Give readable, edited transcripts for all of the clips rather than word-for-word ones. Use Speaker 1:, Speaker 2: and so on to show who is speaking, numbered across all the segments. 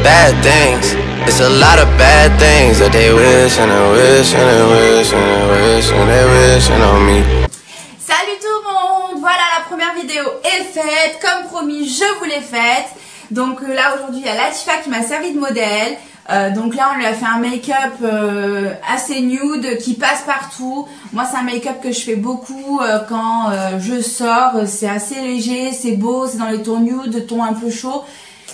Speaker 1: bad things. It's a lot of bad things that they wish and they wish and they wish and they wish and they wish on me.
Speaker 2: Salut tout le monde! Voilà, la première vidéo est faite. Comme promis, je vous l'ai faite. Donc là aujourd'hui il y a Latifa qui m'a servi de modèle. Donc là on lui a fait un make-up assez nude qui passe partout. Moi c'est un make-up que je fais beaucoup quand je sors. C'est assez léger, c'est beau, c'est dans les tons nude, tons un peu chauds.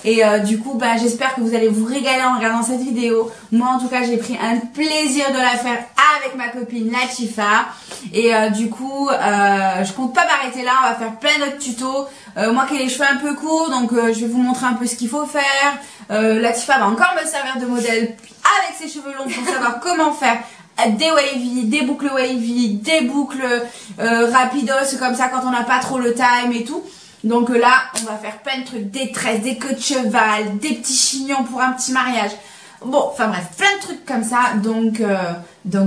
Speaker 2: Et du coup j'espère que vous allez vous régaler en regardant cette vidéo. Moi en tout cas j'ai pris un plaisir de la faire avec ma copine Latifa. Et du coup je compte pas m'arrêter là, on va faire plein d'autres tutos. Moi qui ai les cheveux un peu courts, donc je vais vous montrer un peu ce qu'il faut faire. Latifa va encore me servir de modèle avec ses cheveux longs pour savoir comment faire des wavy, des boucles wavy, des boucles rapidos comme ça quand on n'a pas trop le time et tout. Donc là, on va faire plein de trucs, des tresses, des queues de cheval, des petits chignons pour un petit mariage. Bon, enfin bref, plein de trucs comme ça. Donc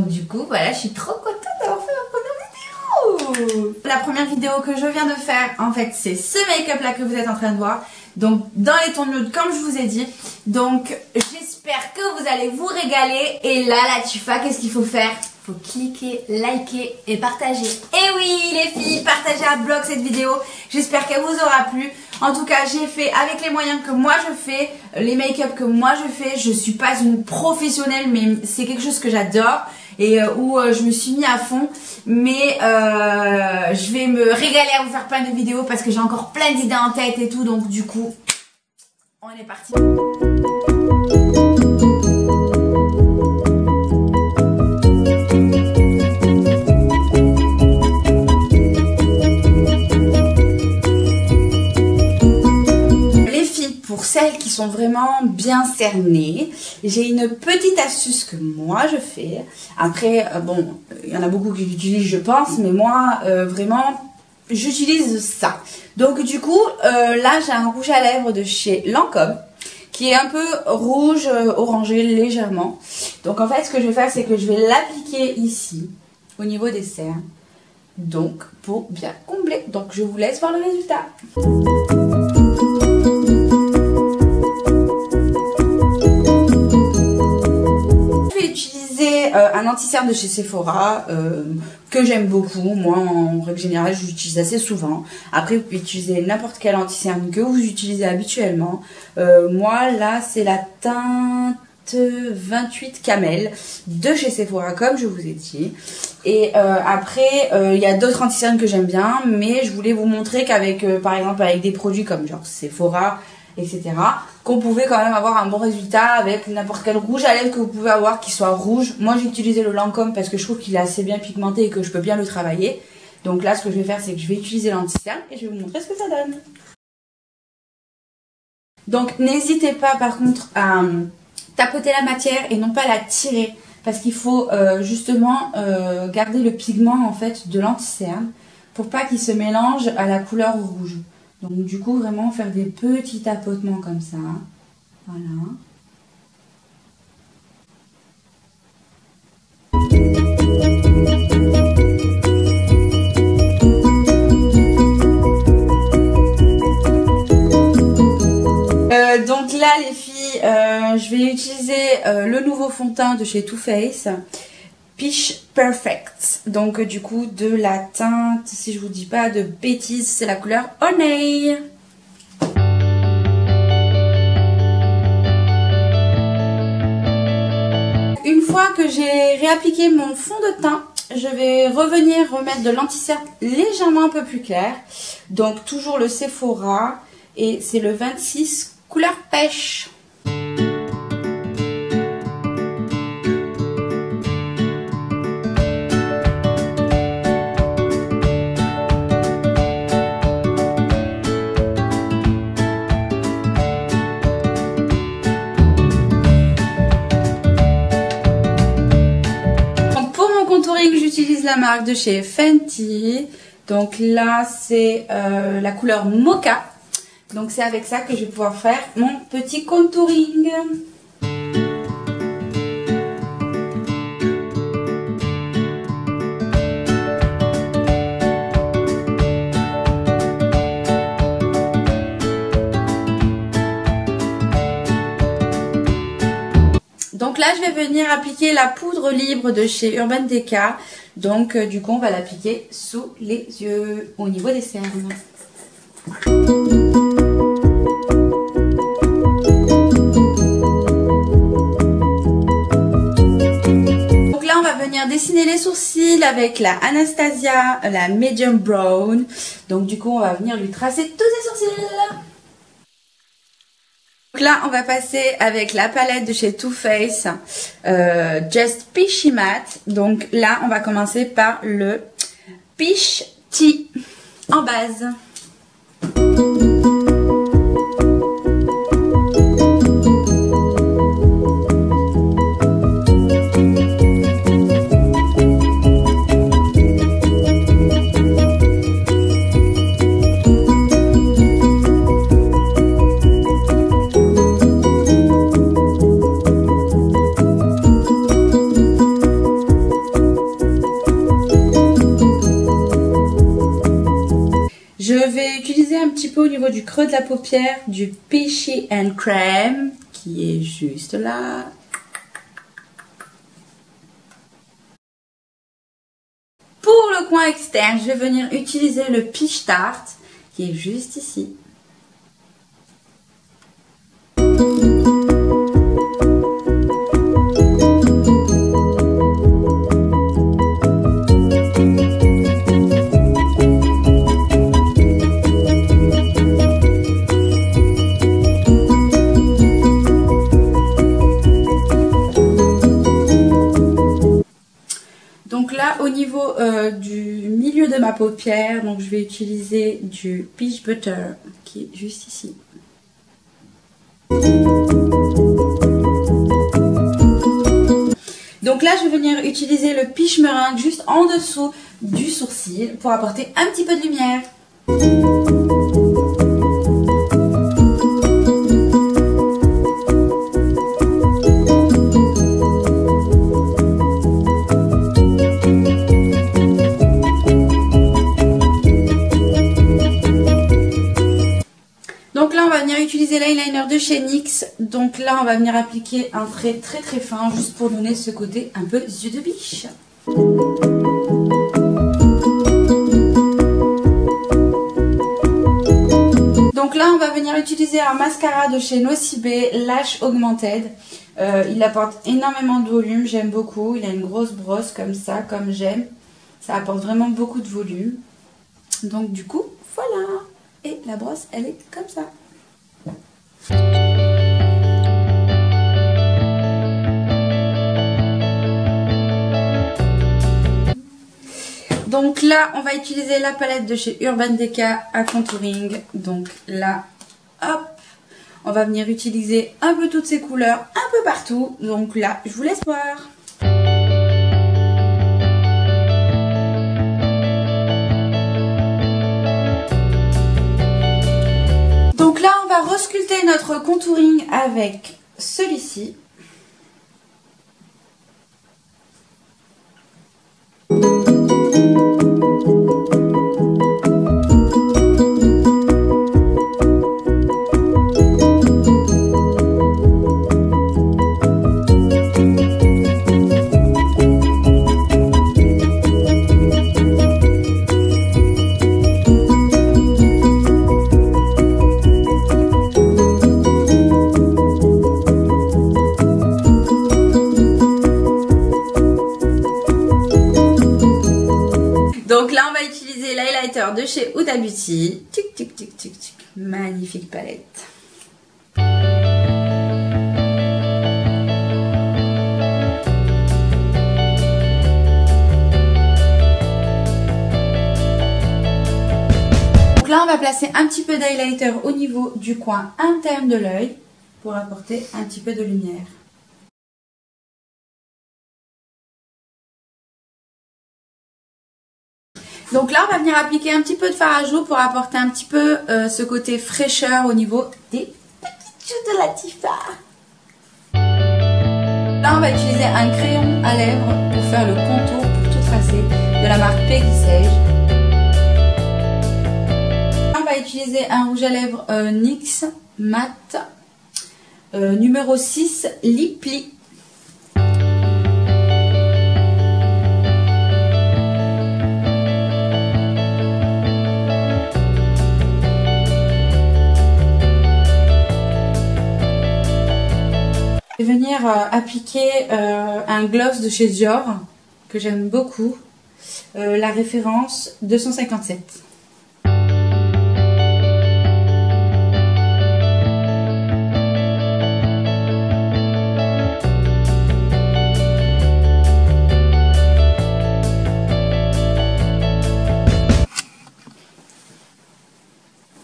Speaker 2: du coup, voilà, je suis trop contente d'avoir fait ma première vidéo. La première vidéo que je viens de faire, en fait, c'est ce make-up là que vous êtes en train de voir. Donc dans les tons nude, comme je vous ai dit. Donc j'espère que vous allez vous régaler. Et là, Latifa, qu'est-ce qu'il faut faire? Faut cliquer, liker et partager. Et oui les filles, partagez à bloc cette vidéo. J'espère qu'elle vous aura plu. En tout cas, j'ai fait avec les moyens que moi je fais, les make-up que moi je fais. Je suis pas une professionnelle, mais c'est quelque chose que j'adore et où je me suis mis à fond. Mais je vais me régaler à vous faire plein de vidéos parce que j'ai encore plein d'idées en tête et tout. Donc du coup, on est parti. Pour celles qui sont vraiment bien cernées, j'ai une petite astuce que moi je fais. Après, bon, il y en a beaucoup qui l'utilisent je pense, mais moi vraiment j'utilise ça. Donc du coup, là j'ai un rouge à lèvres de chez Lancôme qui est un peu rouge orangé légèrement. Donc en fait ce que je vais faire c'est que je vais l'appliquer ici au niveau des cernes. Donc pour bien combler. Donc je vous laisse voir le résultat. Un anti-cerne de chez Sephora que j'aime beaucoup. Moi en règle générale je l'utilise assez souvent. Après vous pouvez utiliser n'importe quel anti-cerne que vous utilisez habituellement. Moi là c'est la teinte 28 Camel de chez Sephora comme je vous ai dit. Et après il y a d'autres anti-cernes que j'aime bien, mais je voulais vous montrer qu'avec par exemple avec des produits comme genre Sephora etc, qu'on pouvait quand même avoir un bon résultat avec n'importe quel rouge à lèvres que vous pouvez avoir qui soit rouge. Moi j'ai utilisé le Lancôme parce que je trouve qu'il est assez bien pigmenté et que je peux bien le travailler. Donc là ce que je vais faire c'est que je vais utiliser l'anti-cerne et je vais vous montrer ce que ça donne. Donc n'hésitez pas par contre à tapoter la matière et non pas la tirer parce qu'il faut justement garder le pigment en fait de l'anti-cerne pour pas qu'il se mélange à la couleur rouge. Donc du coup vraiment faire des petits tapotements comme ça, voilà. Donc là les filles, je vais utiliser le nouveau fond de teint de chez Too Faced. Peach Perfect, donc du coup de la teinte, si je vous dis pas de bêtises, c'est la couleur Honey. Une fois que j'ai réappliqué mon fond de teint, je vais revenir remettre de l'anti-cerne légèrement un peu plus clair. Donc toujours le Sephora et c'est le 26 couleur pêche. J'utilise la marque de chez Fenty. Donc là c'est la couleur Mocha. Donc c'est avec ça que je vais pouvoir faire mon petit contouring. là, je vais venir appliquer la poudre libre de chez Urban Decay. Donc, du coup, on va l'appliquer sous les yeux, au niveau des cernes. Donc là, on va venir dessiner les sourcils avec la Anastasia, la Medium Brown. Donc, du coup, on va venir lui tracer tous ses sourcils. Donc là, on va passer avec la palette de chez Too Faced, Just Peachy Matte. Donc là, on va commencer par le Peach Tea en base. Je vais utiliser un petit peu au niveau du creux de la paupière du Peachy and Cream qui est juste là. Pour le coin externe, je vais venir utiliser le Peach Tart qui est juste ici. Donc là, au niveau du milieu de ma paupière, donc je vais utiliser du Peach Butter qui est juste ici. Donc là, je vais venir utiliser le Peach Meringue juste en dessous du sourcil pour apporter un petit peu de lumière. Donc là, on va venir utiliser l'eyeliner de chez NYX. Donc là, on va venir appliquer un trait très très fin, juste pour donner ce côté un peu yeux de biche. Donc là, on va venir utiliser un mascara de chez Nocibé, Lash Augmented. Il apporte énormément de volume, j'aime beaucoup. Il a une grosse brosse comme ça, comme j'aime. Ça apporte vraiment beaucoup de volume. Donc du coup, voilà. Et la brosse, elle est comme ça. Donc là, on va utiliser la palette de chez Urban Decay à contouring. Donc là, hop, on va venir utiliser un peu toutes ces couleurs, un peu partout. Donc là, je vous laisse voir. Donc là, on va resculpter notre contouring avec celui-ci. Donc là, on va utiliser l'highlighter de chez Huda Beauty. Tic, tic, tic, tic, tic. Magnifique palette. Donc là, on va placer un petit peu d'highlighter au niveau du coin interne de l'œil pour apporter un petit peu de lumière. Donc là, on va venir appliquer un petit peu de fard à joues pour apporter un petit peu ce côté fraîcheur au niveau des petites joues de la Tifa. Là, on va utiliser un crayon à lèvres pour faire le contour, pour tout tracer, de la marque Peggy Sage. Là, on va utiliser un rouge à lèvres NYX Matte numéro 6 Lipli. faire appliquer un gloss de chez Dior que j'aime beaucoup. La référence 257.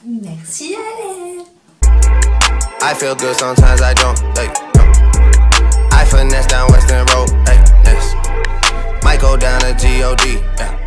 Speaker 2: Merci, allez.
Speaker 1: I feel good sometimes I don't. Hey, no. I finesse down Western Road. Hey, yes. Might go down to G.O.D. Yeah.